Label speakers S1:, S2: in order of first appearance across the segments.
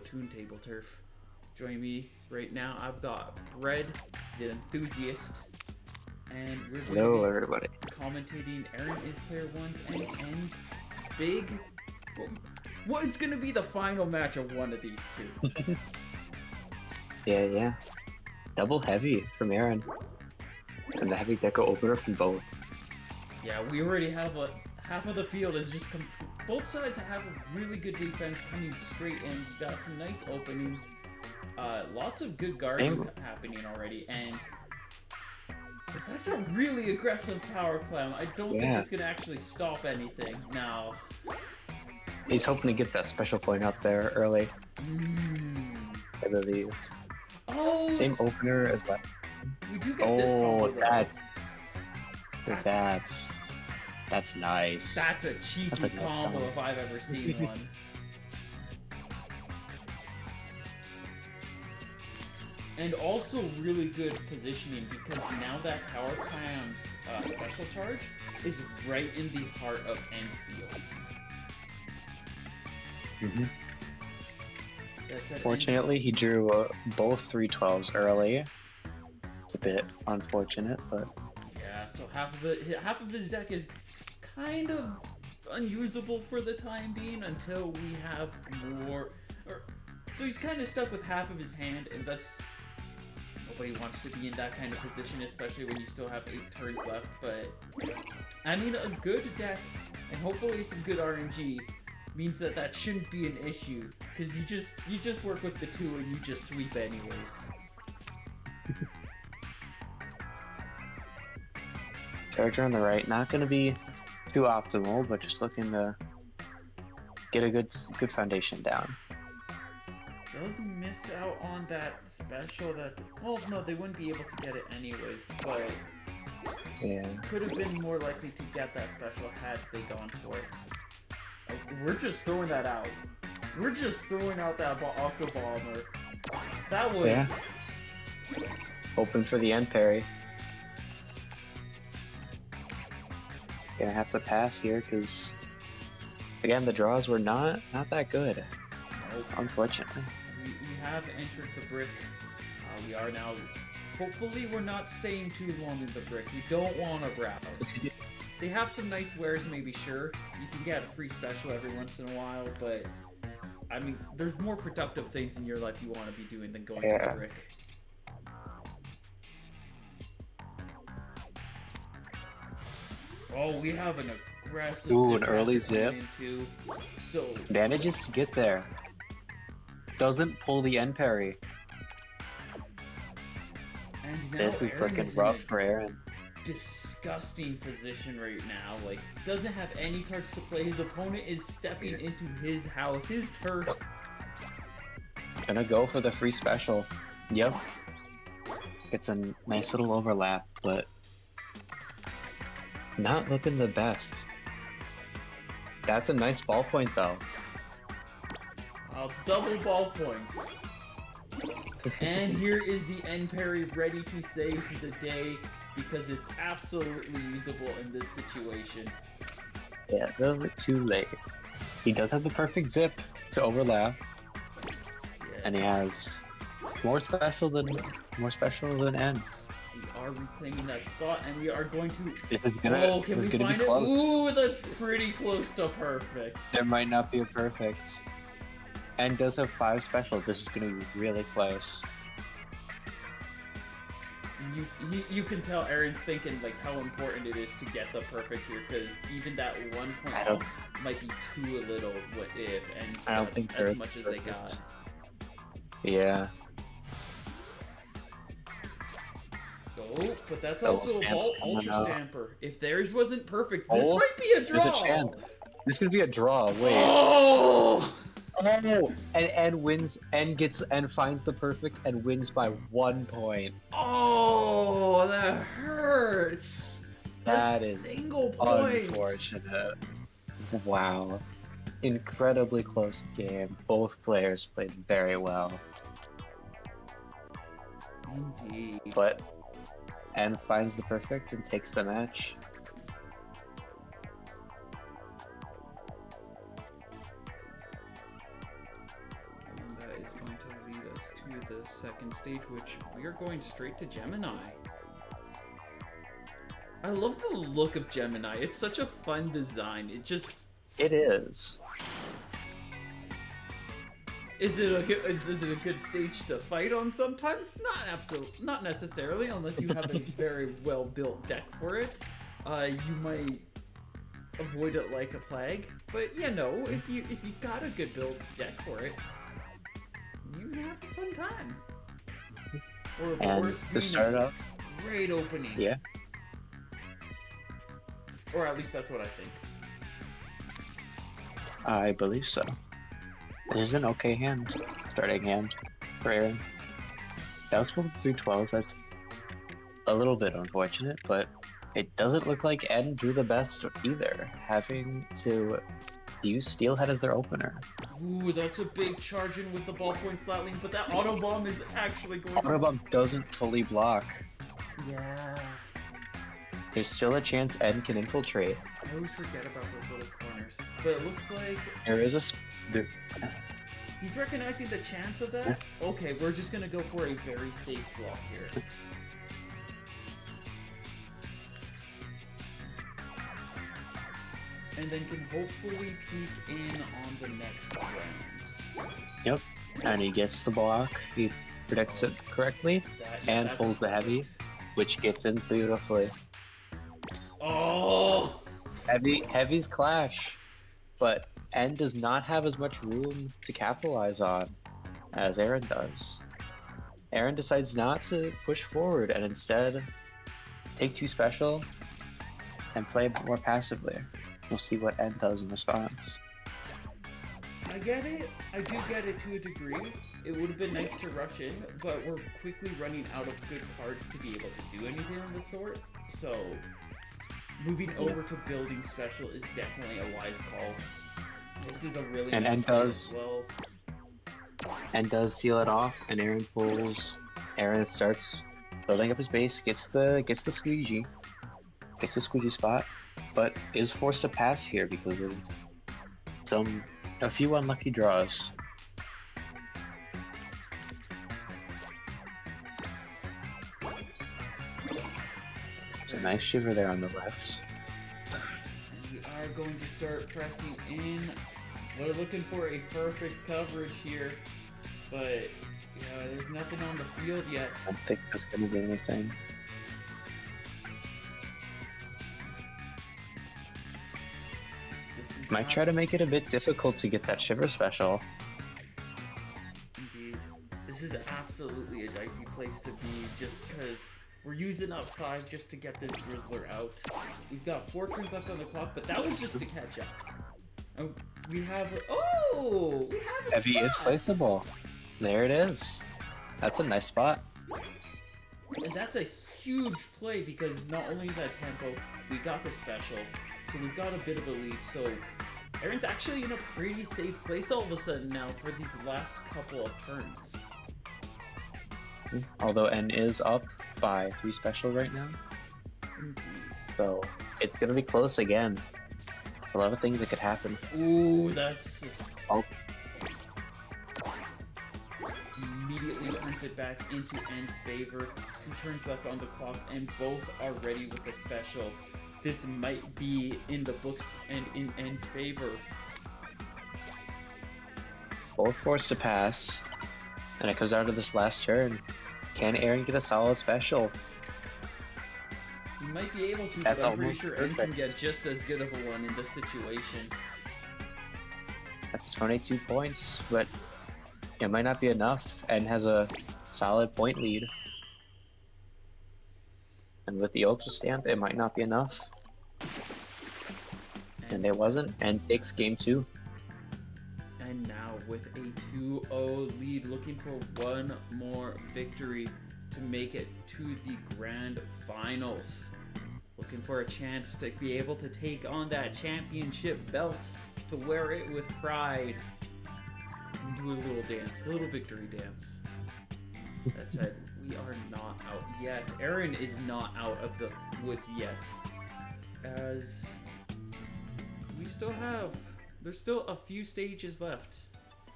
S1: Splatoon Tableturf. Joining me right now, I've got Bread, the enthusiast, and we're going
S2: Hello,
S1: to be
S2: everybody.
S1: commentating AaronIsP1's and N's big. Well, it's going to be the final match of one of these two.
S2: Yeah. Double heavy from Aaron. And the heavy deco opener from both.
S1: Yeah, we already have half of the field is just both sides have a really good defense coming straight in. Got some nice openings, lots of good guarding happening already, and that's a really aggressive power play. I don't think it's gonna actually stop anything now.
S2: He's hoping to get that special point up there early. I believe.
S1: Oh,
S2: same opener as that.
S1: We do get this combo.
S2: That's nice.
S1: That's a cheeky combo if I've ever seen one. And also really good positioning because now that Power Clam's special charge is right in the heart of N's field.
S2: Fortunately, he drew both 312s early. It's a bit unfortunate, but
S1: yeah. So half of his deck is kind of unusable for the time being until we have more. So he's kind of stuck with half of his hand, and that's nobody wants to be in that kind of position, especially when you still have 8 turns left. But I mean, a good deck and hopefully some good RNG means that shouldn't be an issue, because you just work with the 2 and you just sweep anyways.
S2: Charger on the right, not going to be too optimal, but just looking to get a good foundation down.
S1: Does miss out on that special that, well, no, they wouldn't be able to get it anyways, but
S2: yeah,
S1: could have been more likely to get that special had they gone for it. We're just throwing that out. We're just throwing out that Octo Bomber. That was...
S2: Yeah. Hoping for the end parry. Gonna have to pass here because, again, the draws were not that good.
S1: Nope.
S2: Unfortunately.
S1: We have entered the brick. We are now... Hopefully we're not staying too long in the brick. We don't want to browse. They have some nice wares, maybe, sure. You can get a free special every once in a while, but I mean, there's more productive things in your life you want to be doing than going to the brick. Oh, we have an aggressive
S2: an early zip.
S1: So
S2: manages to get there. Doesn't pull the end parry.
S1: And now
S2: this is freaking rough for Aaron.
S1: Disgusting position right now. Like, doesn't have any cards to play. His opponent is stepping into his house, his turf.
S2: Gonna go for the free special. Yep. It's a nice little overlap, but not looking the best. That's a nice ball point, though.
S1: Double ball points. And here is the end parry ready to save the day, because it's absolutely usable in this situation.
S2: Yeah, a little bit too late. He does have the perfect zip to overlap, and he has more special than N.
S1: We are reclaiming that spot, and we are going to.
S2: Can
S1: we find it? Ooh, that's pretty close to perfect.
S2: There might not be a perfect. N does have 5 special. This is going to be really close.
S1: You can tell Aaron's thinking like how important it is to get the perfect here, because even that 1 point off might be too little. What if? And
S2: I don't think
S1: as much as they got.
S2: Yeah.
S1: Oh, but that's also a ball ultra stamper. If theirs wasn't perfect, this might be a draw.
S2: There's a chance. This could be a draw. Wait.
S1: Oh!
S2: Oh, and wins and finds the perfect and wins by 1 point.
S1: Oh, that hurts.
S2: That is
S1: single point.
S2: Unfortunate. Wow. Incredibly close game. Both players played very well.
S1: Indeed.
S2: But N finds the perfect and takes the match.
S1: the second stage, which we are going straight to Gemini. I love the look of Gemini. It's such a fun design. It
S2: is.
S1: Is it a good stage to fight on sometimes? Not necessarily, unless you have a very well built deck for it. You might avoid it like a plague. But you know, if you've got a good built deck for it, you have a fun time. Or of
S2: And
S1: course,
S2: to start off,
S1: great opening.
S2: yeah.
S1: Or at least that's what I think.
S2: I believe so. This is an okay hand, starting hand for Aaron. That was supposed to be 12. That's a little bit unfortunate, but it doesn't look like N drew the best either, having to use Steelhead as their opener.
S1: Ooh, that's a big charge in with the ballpoint flatling, but that auto bomb is actually going.
S2: Auto bomb doesn't fully block.
S1: Yeah.
S2: There's still a chance N can infiltrate.
S1: I always forget about those little corners, but it looks like
S2: There is a.
S1: he's recognizing the chance of that. Okay, we're just gonna go for a very safe block here. And then can hopefully peek in on the next round.
S2: Yep, and he gets the block. He predicts it correctly and pulls the heavy, which gets in beautifully.
S1: Oh!
S2: Heavies clash, but N does not have as much room to capitalize on as Aaron does. Aaron decides not to push forward and instead take 2 special and play a bit more passively. We'll see what N does in response.
S1: I get it. I do get it to a degree. It would have been nice to rush in, but we're quickly running out of good cards to be able to do anything of the sort. So, moving over to building special is definitely a wise call. This is a really
S2: and
S1: nice
S2: N does.
S1: Well.
S2: N does seal it off, and Aaron pulls. Aaron starts building up his base, gets the squeegee spot, but is forced to pass here because of a few unlucky draws. It's a nice shiver there on the left.
S1: We are going to start pressing in. We're looking for a perfect coverage here, but there's nothing on the field yet.
S2: I don't think that's going to be anything. Might try to make it a bit difficult to get that shiver special.
S1: Indeed. This is absolutely a dicey place to be just because we're using up 5 just to get this Drizzler out. We've got 4 turns left on the clock, but that was just to catch up. And we have a
S2: Heavy
S1: spot.
S2: is placeable. There it is. That's a nice spot.
S1: And that's a huge play because not only is that tempo, we got the special, so we've got a bit of a lead. So Aaron's actually in a pretty safe place all of a sudden now for these last couple of turns.
S2: Although N is up by 3 special right now.
S1: Indeed.
S2: So it's going to be close again. A lot of things that could happen.
S1: Ooh, that's just...
S2: Oh.
S1: Immediately turns it back into N's favor. 2 turns left on the clock, and both are ready with the special. This might be in the books and in N's favor.
S2: Both forced to pass. And it comes down to this last turn. Can Aaron get a solid special?
S1: He might be able to,
S2: That's
S1: but I'm pretty
S2: almost
S1: sure N can
S2: perfect.
S1: get just as good of a one in this situation.
S2: That's 22 points, but it might not be enough. N has a solid point lead. And with the ultra stamp, it might not be enough. And it wasn't. N takes game 2.
S1: And now with a 2-0 lead, looking for one more victory to make it to the grand finals. Looking for a chance to be able to take on that championship belt, to wear it with pride. And do a little dance, a little victory dance. That said, we are not out yet. Aaron is not out of the woods yet. As we still have... There's still a few stages left.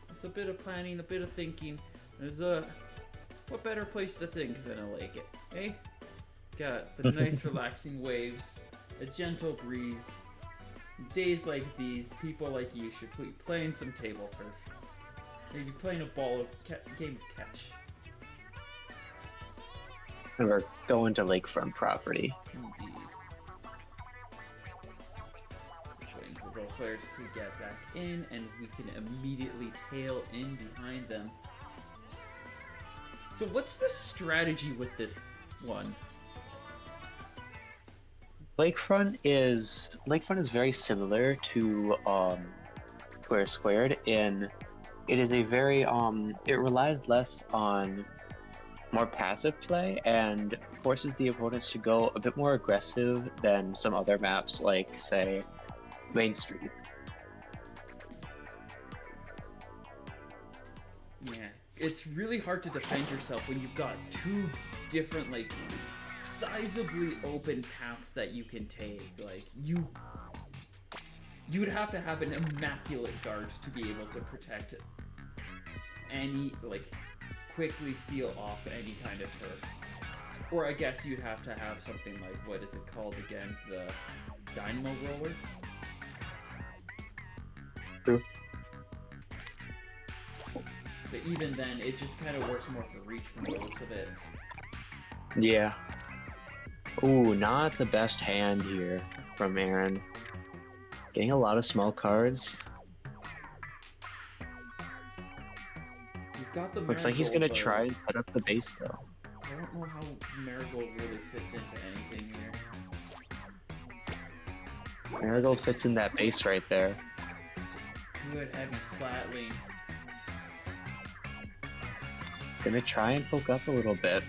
S1: It's a bit of planning, a bit of thinking. There's what better place to think than a lake, eh? Got the nice relaxing waves, a gentle breeze. Days like these, people like you should be playing some table turf. Maybe playing a game of catch.
S2: And we're going to lakefront property.
S1: Indeed. Just waiting for both players to get back in, and we can immediately tail in behind them. So what's the strategy with this one?
S2: Lakefront is very similar to Square Squared in it is a very it relies less on more passive play and forces the opponents to go a bit more aggressive than some other maps like say Main Street.
S1: Yeah, it's really hard to defend yourself when you've got two different like sizably open paths that you can take. Like you would have to have an immaculate guard to be able to protect any, like, quickly seal off any kind of turf. Or I guess you'd have to have something like, what is it called again? The dynamo roller?
S2: True.
S1: But even then, it just kind of works more for reach from the looks of it.
S2: Yeah. Ooh, not the best hand here from Aaron. Getting a lot of small cards.
S1: You've got the
S2: Looks like he's gonna
S1: Marigold,
S2: try and set up the base though.
S1: I don't know how Marigold really fits into anything here.
S2: Marigold fits in that base right there.
S1: Good heavy slatling.
S2: Gonna try and poke up a little bit.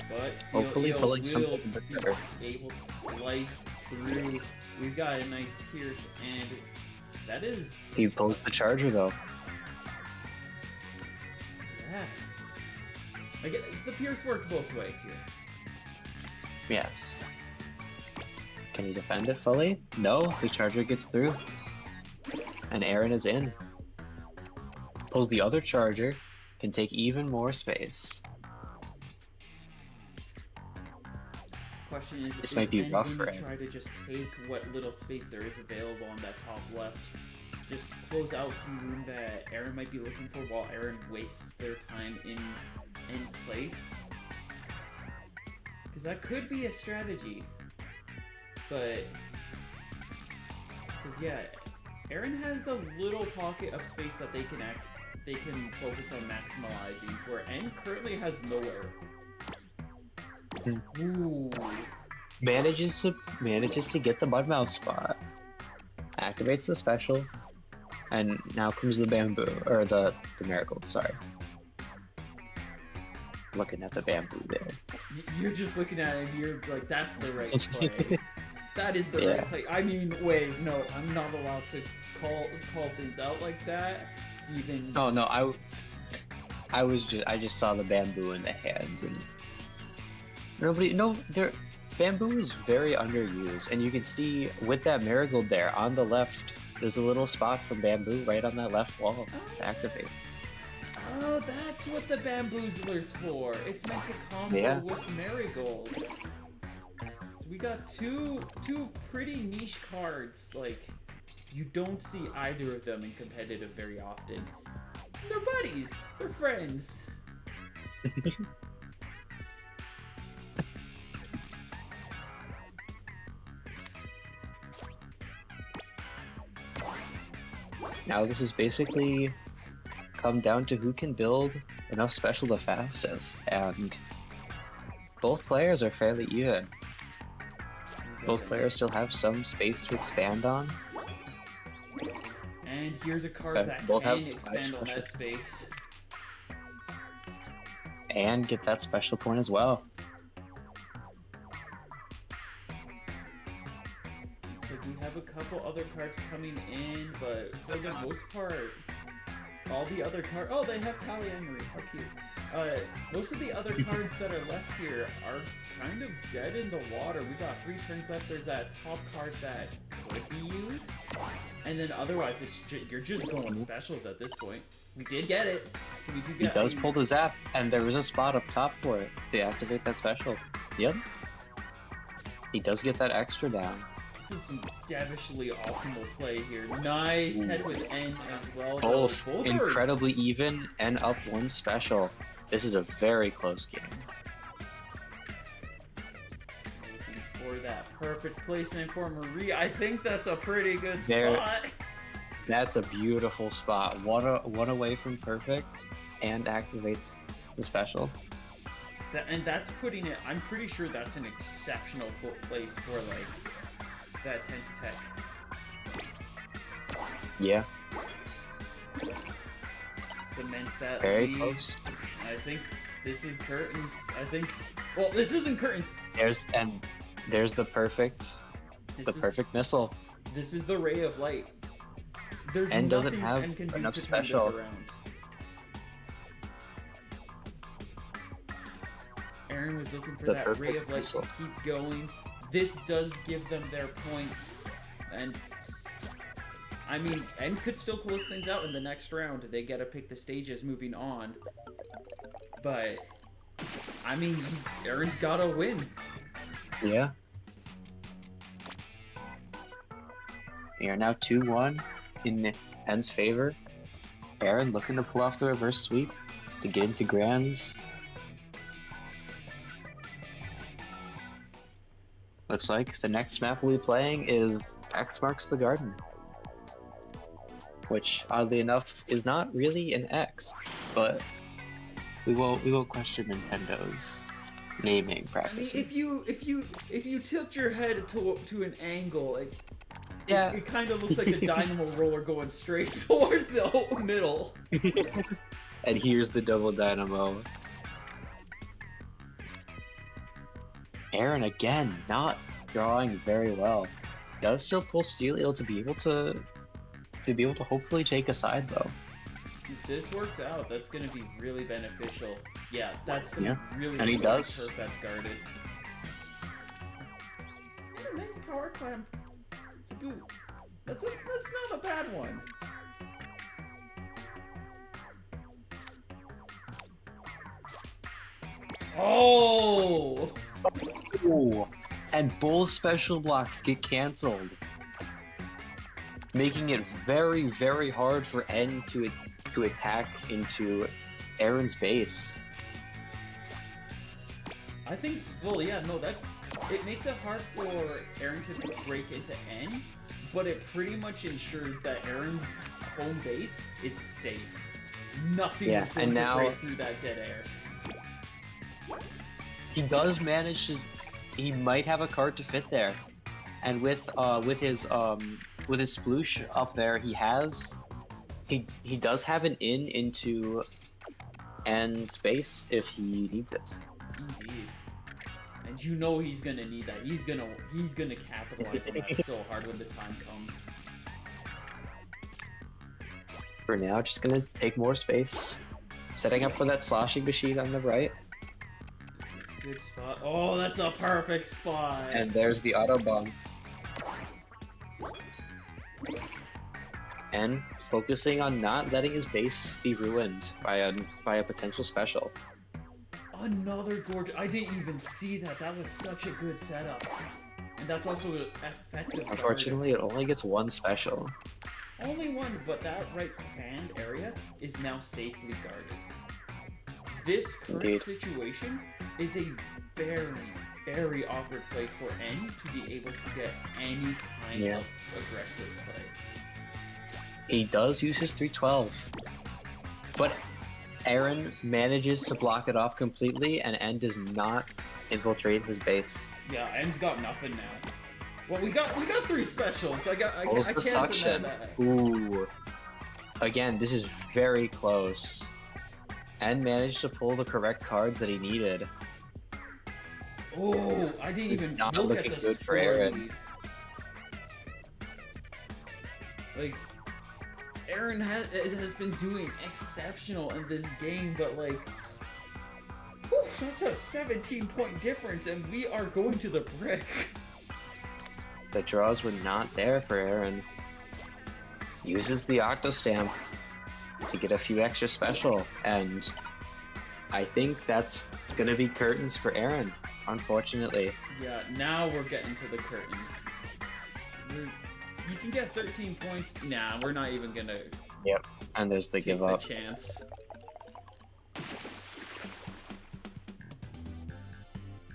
S1: But
S2: Hopefully
S1: Steel
S2: pulling
S1: will
S2: something a bit
S1: be
S2: better.
S1: able to slice through. We've got a nice pierce, and that is...
S2: He pulls the charger though.
S1: Yeah. I get, the pierce worked both ways here.
S2: Yes. Can he defend it fully? No, the charger gets through. And Aaron is in. Pulls the other charger, can take even more space.
S1: Question is,
S2: This might be
S1: N
S2: rough
S1: going
S2: for
S1: to
S2: him.
S1: try to just take what little space there is available on that top left, just close out some room that Aaron might be looking for while Aaron wastes their time in N's place? Because that could be a strategy. But, because yeah, Aaron has a little pocket of space that they can focus on maximizing, where N currently has nowhere. Ooh.
S2: Manages to get the mudmouth spot. Activates the special. And now comes the bamboo, or the marigold, sorry. Looking at the bamboo there.
S1: You're just looking at it and you're like, that's the right play. That is the right play. I mean, wait, no, I'm not allowed to call things out like that. Even...
S2: Oh no, I just saw the bamboo in the hand and bamboo is very underused, and you can see with that marigold there on the left, there's a little spot from bamboo right on that left wall to activate.
S1: Oh, that's what the bamboozler's for. It's meant to combo with marigold. So we got two pretty niche cards. Like, you don't see either of them in competitive very often. They're buddies. They're friends.
S2: Now this is basically come down to who can build enough special the fastest, and both players are fairly even. Both players still have some space to expand on.
S1: And here's a card
S2: Okay,
S1: that
S2: both
S1: can
S2: have
S1: expand on
S2: special.
S1: that space.
S2: And get that special point as well.
S1: So we have a couple other cards coming in, but for the most part, all the other cards. Oh, they have polyamory. How cute. Most of the other cards that are left here are kind of dead in the water. We got 3 turns left. There's that top card that could be used, and then otherwise it's you're just going specials at this point. We did get it, so we do get.
S2: He does pull the zap, and there is a spot up top for it to activate that special. Yep. He does get that extra down.
S1: This is some devilishly optimal play here. Nice head with N as well.
S2: Both
S1: Both
S2: incredibly even and up 1 special. This is a very close game.
S1: Looking for that perfect placement for Marie. I think that's a pretty good
S2: There-
S1: spot.
S2: That's a beautiful spot. One away from perfect, and activates the special.
S1: And that's putting it. I'm pretty sure that's an exceptional place for like that 10 to 10.
S2: Yeah,
S1: Cements that
S2: very
S1: lead.
S2: close.
S1: I think this is curtains. I think. Well, this isn't curtains.
S2: There's the perfect,
S1: This is,
S2: perfect missile.
S1: This is the ray of light. There's
S2: And doesn't
S1: nothing
S2: have
S1: N can do
S2: enough
S1: to turn
S2: special.
S1: this around. Aaron was looking for
S2: The
S1: that ray
S2: perfect
S1: of light
S2: missile.
S1: to keep going. This does give them their points, and I mean, N could still close things out in the next round. They gotta pick the stages moving on, but I mean, Aaron's gotta win.
S2: Yeah. We are now 2-1 in N's favor. Aaron looking to pull off the reverse sweep to get into grands. Looks like the next map we'll be playing is X Marks the Garden, which oddly enough is not really an X, but we won't question Nintendo's naming
S1: I
S2: practices.
S1: mean, if you tilt your head to an angle, like
S2: Yeah.
S1: it kind of looks like a dynamo roller going straight towards the middle.
S2: And here's the double dynamo. Aaron again not drawing very well. Does still pull Steel Eel to be able to hopefully take a side though.
S1: If this works out, that's going to be really beneficial. Yeah, that's some
S2: Yeah,
S1: really
S2: and he
S1: good
S2: does.
S1: turf that's guarded. And a nice power climb to boot. That's not a bad one. Oh!
S2: Ooh. And both special blocks get cancelled, making it very, very hard for N to attack into Aaron's base.
S1: I think, well, yeah, no, it makes it hard for Aaron to break into N, but it pretty much ensures that Aaron's home base is safe. Nothing
S2: Yeah,
S1: is going
S2: and
S1: to
S2: now-
S1: break through that dead air.
S2: He does manage to. He might have a card to fit there, and with his sploosh up there, he does have an into N's base if he needs it.
S1: Indeed. And you know he's gonna need that. He's gonna capitalize on that so hard when the time comes.
S2: For now, just gonna take more space, setting up for that sloshing machine on the right,
S1: This is a good spot. Oh, that's a perfect spot.
S2: and there's the auto bomb. And focusing on not letting his base be ruined by a potential special.
S1: Another gorgeous. I didn't even see that. That was such a good setup. And that's also an effective.
S2: Unfortunately, it only gets one special.
S1: guard. Only one, but that right hand area is now safely guarded. This current
S2: Indeed.
S1: situation is a very, very awkward place for N to be able to get any kind
S2: Yeah.
S1: of aggressive play.
S2: He does use his 312, but Aaron manages to block it off completely, and N does not infiltrate his base.
S1: Yeah, N's got nothing now. Well, we got 3 specials. I
S2: Pulls
S1: can't
S2: the
S1: deny
S2: suction.
S1: that.
S2: Ooh. Again, this is very close. N managed to pull the correct cards that he needed.
S1: Oh, I didn't even
S2: Not
S1: look
S2: looking
S1: at the
S2: good for
S1: score
S2: Aaron.
S1: lead. Like, Aaron has been doing exceptional in this game, but like, whew, that's a 17-point difference, and we are going to the brick.
S2: The draws were not there for Aaron. Uses the Octo Stamp to get a few extra special, and I think that's gonna be curtains for Aaron, unfortunately.
S1: Yeah, now we're getting to the curtains. You can get 13 points. Nah, we're not even gonna.
S2: Yep, and there's the
S1: take
S2: give up.
S1: The chance.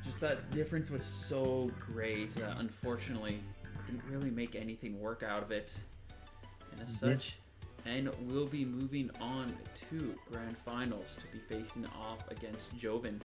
S1: Just that difference was so great. Unfortunately, couldn't really make anything work out of it. And as such, and we'll be moving on to Grand Finals to be facing off against Joven